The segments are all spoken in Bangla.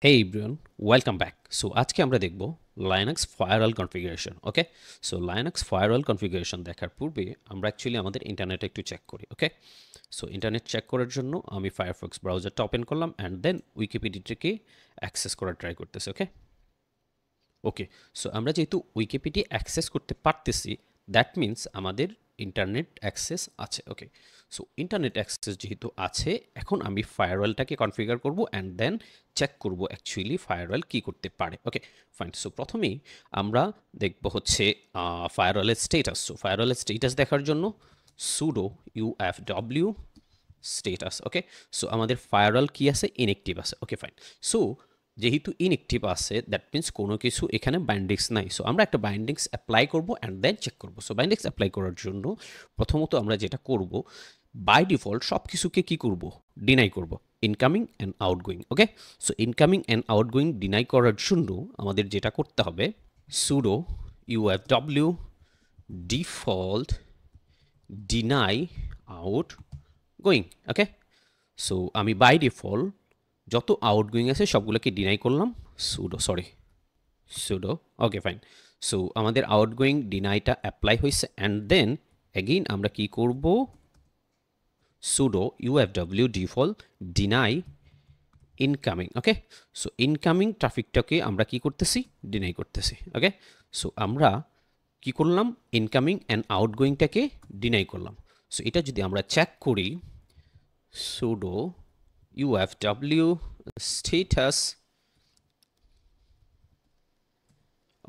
Hey everyone, welcome back. So আজকে আমরা দেখব Linux firewall configuration. ওকে, সো Linux firewall configuration দেখার পূর্বে আমরা অ্যাকচুয়ালি আমাদের ইন্টারনেট একটু চেক করি। ওকে, সো ইন্টারনেট চেক করার জন্য আমি ফায়ারফক্স ব্রাউজারটা ওপেন করলাম অ্যান্ড দেন উইকিপিডিয়াটাকে অ্যাক্সেস করার ট্রাই করতেছি। ওকে ওকে, সো আমরা যেহেতু উইকিপিডিয়া অ্যাক্সেস করতে পারতেছি, দ্যাট মিন্স আমাদের ইন্টারনেট অ্যাক্সেস আছে। ওকে, সো ইন্টারনেট অ্যাক্সেস যেহেতু আছে, এখন আমি ফায়ারওয়ালটাকে কনফিগার করব অ্যান্ড দেন চেক করব অ্যাকচুয়ালি ফায়ারওয়াল কী করতে পারে। ওকে ফাইন, সো প্রথমেই আমরা দেখব হচ্ছে ফায়ারওয়ালের স্টেটাস। সো ফায়ারওয়ালের স্টেটাস দেখার জন্য সুডো UFW স্টেটাস। ওকে, সো আমাদের ফায়ারওয়াল কি আছে, ইনএক্টিভ আছে। ওকে ফাইন, সো যেহেতু ইনএক্টিভ আছে দ্যাট মিন্স কোনো কিছু এখানে বাইন্ডিংস নাই। সো আমরা একটা বাইন্ডিংস অ্যাপ্লাই করব অ্যান্ড দেন চেক করব। সো বাইন্ডিংস অ্যাপ্লাই করার জন্য প্রথমত আমরা যেটা করব, বাই ডিফল্ট সব কিছুকে কী করব, ডিনাই করব, incoming and outgoing. Okay, so incoming and outgoing deny করার জন্য আমাদের যেটা করতে হবে, sudo UFW default deny outgoing. Okay, so আমি বাই ডিফল্ট যত আউটগোয়িং আছে সবগুলোকে ডিনাই করলাম। সুডো ওকে ফাইন, সো আমাদের আউটগোয়িং ডিনাইটা অ্যাপ্লাই হয়েছে অ্যান্ড দেন অ্যাগেইন আমরা কি করব, sudo UFW default deny incoming. Okay, so incoming ট্রাফিকটাকে আমরা কি করতেছি, ডিনাই করতেছি। ওকে, সো আমরা কি করলাম, ইনকামিং অ্যান্ড আউটগোয়িংটাকে ডিনাই করলাম। সো এটা যদি আমরা চেক করি, সুডো UFW স্টেটাস।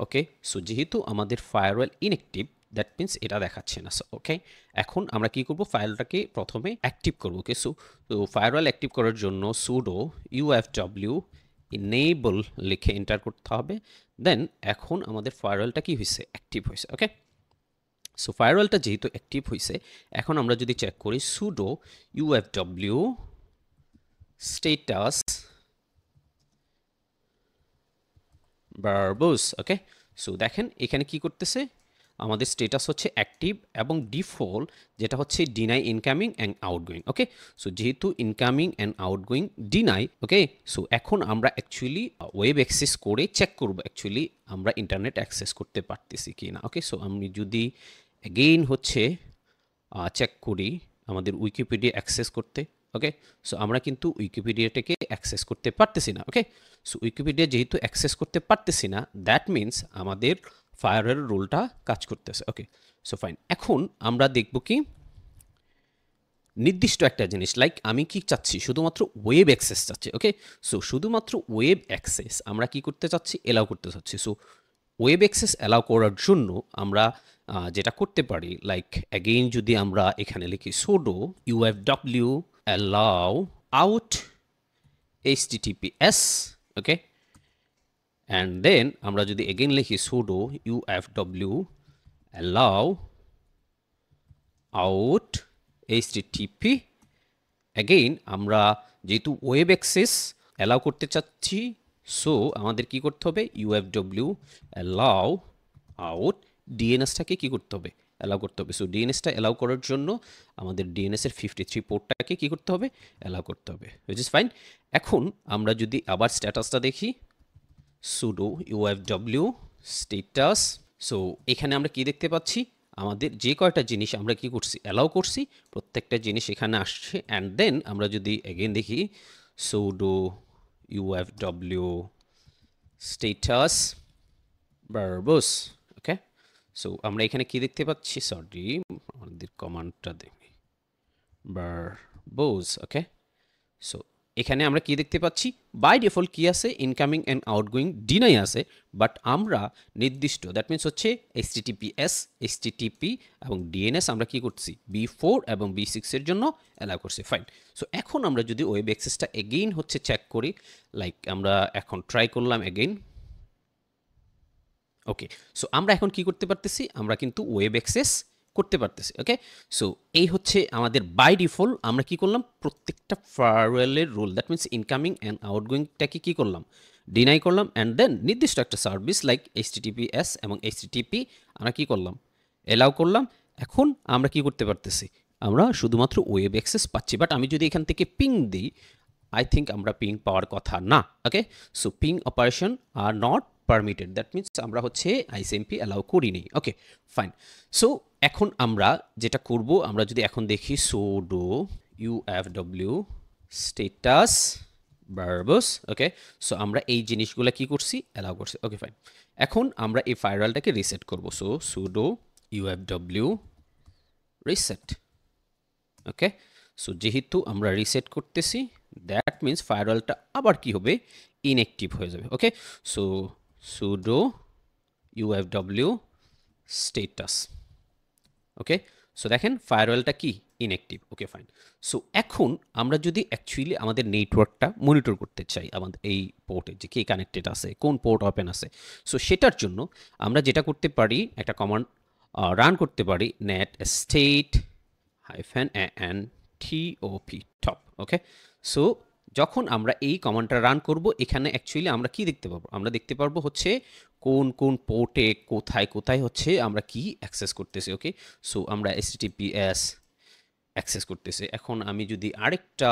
ওকে, সো যেহেতু আমাদের ফায়ারওয়াল ইনএক্টিভ দ্যাট মিন্স এটা দেখাচ্ছে না। সো ওকে, এখন আমরা কি করব, ফাইলটাকে প্রথমে অ্যাক্টিভ করব। ওকে, সো ফায়ারওয়াল অ্যাক্টিভ করার জন্য সুডো UFW ইনেবল লিখে এন্টার করতে হবে। দেন এখন আমাদের ফায়ারওয়ালটা কি হয়েছে, অ্যাক্টিভ হয়েছে। ওকে, সো ফায়ারওয়ালটা যেহেতু অ্যাক্টিভ হয়েছে, এখন আমরা যদি চেক করি pseudo UFW status verbs. Okay, so দেখেন এখানে কি করতেছে, আমাদের স্টেটাস হচ্ছে অ্যাক্টিভ এবং ডিফল্ট যেটা হচ্ছে deny incoming and outgoing. Okay, so যেহেতু incoming and outgoing deny, okay, so এখন আমরা অ্যাকচুয়ালি ওয়েব অ্যাক্সেস করে চেক করব অ্যাকচুয়ালি আমরা ইন্টারনেট অ্যাক্সেস করতে পারতেছি কি না। ওকে, সো আমি যদি অ্যাগেইন হচ্ছে চেক করি আমাদের উইকিপিডিয়া অ্যাক্সেস করতে। ওকে, সো আমরা কিন্তু উইকিপিডিয়াটাকে অ্যাক্সেস করতে পারতেছি না। ওকে, সো উইকিপিডিয়া যেহেতু অ্যাক্সেস করতে পারতেছি না, দ্যাট মিন্স আমাদের ফায়ারের রোলটা কাজ করতেছে। ওকে, সো ফাইন, এখন আমরা দেখব কি নির্দিষ্ট একটা জিনিস, লাইক আমি কি চাচ্ছি, শুধুমাত্র ওয়েব অ্যাক্সেস চাচ্ছি। ওকে, সো শুধুমাত্র ওয়েব অ্যাক্সেস আমরা কি করতে চাচ্ছি, এলাও করতে চাচ্ছি। সো ওয়েব অ্যাক্সেস অ্যালাউ করার জন্য আমরা যেটা করতে পারি, লাইক অ্যাগেইন যদি আমরা এখানে লিখি sudo UFW allow out HTTPS। Okay, and then আমরা যদি এগেইন লিখি sudo UFW allow out HTTP, again আমরা যেহেতু ওয়েব অ্যাক্সেস অ্যালাউ করতে চাচ্ছি, সো আমাদের কি করতে হবে, UFW অ্যালাউ আউট ডিএনএসটাকে কি করতে হবে, অ্যালাউ করতে হবে। সো ডিএনএসটা অ্যালাউ করার জন্য আমাদের ডিএনএসের 53 পোর্টটাকে কি করতে হবে, অ্যালাউ করতে হবে, হুইচ ইজ ফাইন। এখন আমরা যদি আবার স্ট্যাটাসটা দেখি, সুডো UFW স্টেটাস। সো এখানে আমরা কি দেখতে পাচ্ছি, আমাদের যে কয়টা জিনিস আমরা কি করছি, অ্যালাউ করছি, প্রত্যেকটা জিনিস এখানে আসছে। অ্যান্ড দেন আমরা যদি এগেইন দেখি pseudo UFW status verbs. Okay, so আমরা এখানে কি দেখতে পাচ্ছি, সরি আমাদের কমান্ডটা দেখি, ভার্বস। ওকে, সো এখানে আমরা কি দেখতে পাচ্ছি, বাই ডিফল্ট কি আছে, ইনকামিং অ্যান্ড আউটগোয়িং ডিনাই আছে, বাট আমরা নির্দিষ্ট দ্যাট মিনস হচ্ছে HTTPS HTTP এবং DNS আমরা কি করছি, B4 এবং B6 এর জন্য অ্যালাউ করছি। ফাইন, সো এখন আমরা যদি ওয়েব অ্যাক্সেসটা এগেইন হচ্ছে চেক করি, লাইক আমরা এখন ট্রাই করলাম এগেইন। ওকে, সো আমরা এখন কি করতে পারতেছি, আমরা কিন্তু ওয়েব অ্যাক্সেস করতে পারতেছি। ওকে, সো এই হচ্ছে আমাদের বাই ডিফল্ট আমরা কি করলাম, প্রত্যেকটা ফায়ারওয়ালের rule that means incoming and আউটগোয়িংটাকে কি করলাম, ডিনাই করলাম। অ্যান্ড দেন নির্দিষ্ট একটা সার্ভিস লাইক HTTPS এবং HTTP আমরা কি করলাম, এলাও করলাম। এখন আমরা কি করতে পারতেছি, আমরা শুধুমাত্র ওয়েব অ্যাক্সেস পাচ্ছি। বাট আমি যদি এখান থেকে পিং দিই, আই থিঙ্ক আমরা পিং পাওয়ার কথা না। Okay, so ping operation are not permitted, that means আমরা হচ্ছে আইসিএমপি অ্যালাউ করিনি। ওকে ফাইন। সো এখন আমরা যেটা করব, আমরা যদি এখন দেখি sudo ufw status verbose. Okay, so আমরা এই জিনিসগুলো কি করছি, অ্যালাউ করছি। Okay fine. এখন আমরা এই ফায়ারওয়ালটাকে রিসেট করব। So sudo ufw reset. Okay, so যেহেতু আমরা রিসেট করতেছি, দ্যাট মিনস ফায়ারওয়ালটা আবার কি হবে, ইনঅ্যাক্টিভ হয়ে যাবে। ওকে, সো sudo ufw স্ট্যাটাস। ওকে, সো দেখেন ফায়ারওয়ালটা কি, ইনঅ্যাক্টিভ। ওকে ফাইন। সো এখন আমরা যদি অ্যাকচুয়ালি আমাদের নেটওয়ার্কটা মনিটর করতে চাই, আমাদের এই পোর্টে যে কে কানেক্টেড আছে, কোন পোর্ট ওপেন আছে, সো সেটার জন্য আমরা যেটা করতে পারি, একটা কমান্ড রান করতে পারি, net state -top টপ। ওকে, সো যখন আমরা এই কমান্ডটা রান করব, এখানে অ্যাকচুয়ালি আমরা কি দেখতে পাবো, আমরা দেখতে পারবো হচ্ছে কোন কোন পোর্টে কোথায় কোথায় হচ্ছে আমরা কি অ্যাক্সেস করতেছি। ওকে, সো আমরা HTTPS অ্যাক্সেস করতেছি। এখন আমি যদি আরেকটা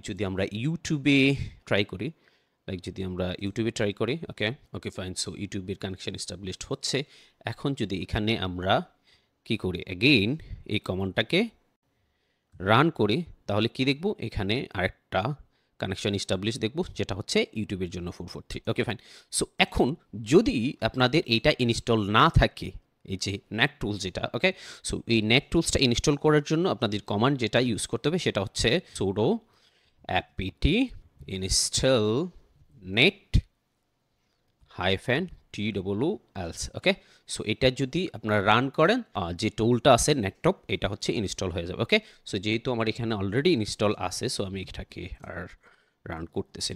যদি আমরা ইউটিউবে ট্রাই করি, যদি আমরা ইউটিউবে ট্রাই করি। ওকে ওকে ফাইন। সো ইউটিউবের কানেকশন এস্টাবলিশড হচ্ছে। এখন যদি এখানে আমরা কি করি, অ্যাগেইন এই কমান্ডটাকে রান করি, তাহলে কি দেখব, এখানে আরেকটা কানেকশন এস্টাবলিশ দেখব, যেটা হচ্ছে ইউটিউবের জন্য 443। ওকে ফাইন। সো এখন যদি আপনাদের এইটা ইনস্টল না থাকে, এই যে নেট টুলস যেটা, ওকে, সো এই নেট টুলসটা ইনস্টল করার জন্য আপনাদের কমান্ড যেটা ইউজ করতে হবে সেটা হচ্ছে sudo apt install net -tws। ওকে, সো এটা যদি আপনারা রান করেন, যে টুলটা আছে নেটটপ, এটা হচ্ছে ইনস্টল হয়ে যাবে। ওকে, সো যেহেতু আমার এখানে অলরেডি ইনস্টল আছে, সো আমি এটাকে আর রান করতেছি